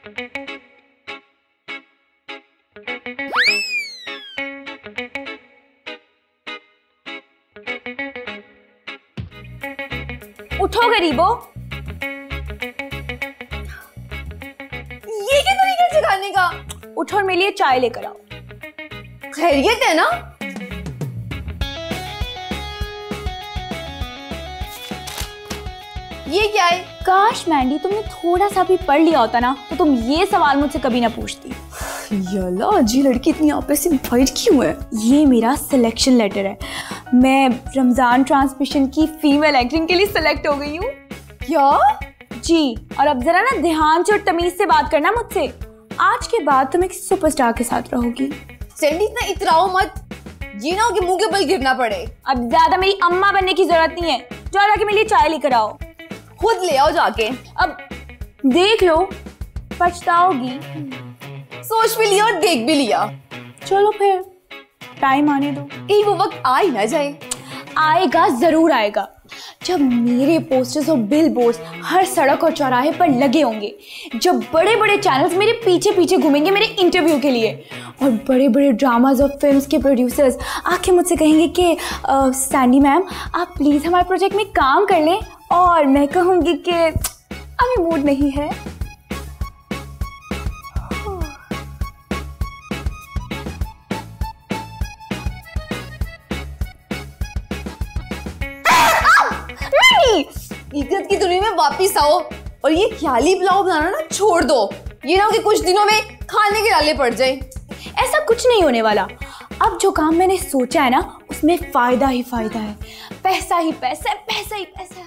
उठो गरीबो। ये क्या तरीका है सिखाने का? उठो और मेरे लिए चाय लेकर आओ। खैरियत है ना? ये क्या है? काश मैंडी तुमने थोड़ा सा भी पढ़ लिया होता ना तो तुम ये सवाल मुझसे कभी ना पूछती। यल्ला जी, लड़की इतनी आपस से फाइट क्यों है? ये मेरा सिलेक्शन लेटर है। मैं रमजान ट्रांसमिशन की फीमेल एक्टिंग के लिए सिलेक्ट हो गई हूँ। क्या? जी, और अब जरा ना ध्यान से और तमीज से बात करना मुझसे। आज के बाद तुम एक सुपरस्टार के साथ रहोगी। सैंडी इतना इतराओ मत, ये ना हो कि मुंह के बल गिरना पड़े। अब ज्यादा मेरी अम्मा बनने की जरूरत नहीं है। जाओ जाके मेरे लिए चाय लेकर आओ। खुद ले आओ जाके। अब देख लो, पछताओगी। सोच भी लिया और देख भी लिया। चलो फिर टाइम आने दो। एक वो वक्त आ ही ना जाए। आएगा, जरूर आएगा, जब मेरे पोस्टर्स और बिलबोर्ड्स हर सड़क और चौराहे पर लगे होंगे, जब बड़े बड़े चैनल्स मेरे पीछे पीछे घूमेंगे मेरे इंटरव्यू के लिए, और बड़े बड़े ड्रामाज और फिल्म्स के प्रोड्यूसर्स आके मुझसे कहेंगे कि सैंडी मैम आप प्लीज़ हमारे प्रोजेक्ट में काम कर लें, और मैं कहूँगी कि अभी मूड नहीं है। इज्जत की दुनिया में वापिस आओ और ये ख्याली पुलाव बनाना ना छोड़ दो। ये ना हो कि कुछ दिनों में खाने के लाले पड़ जाए। ऐसा कुछ नहीं होने वाला। अब जो काम मैंने सोचा है ना उसमें फायदा ही फायदा है। पैसा ही पैसा है, पैसा ही पैसा है।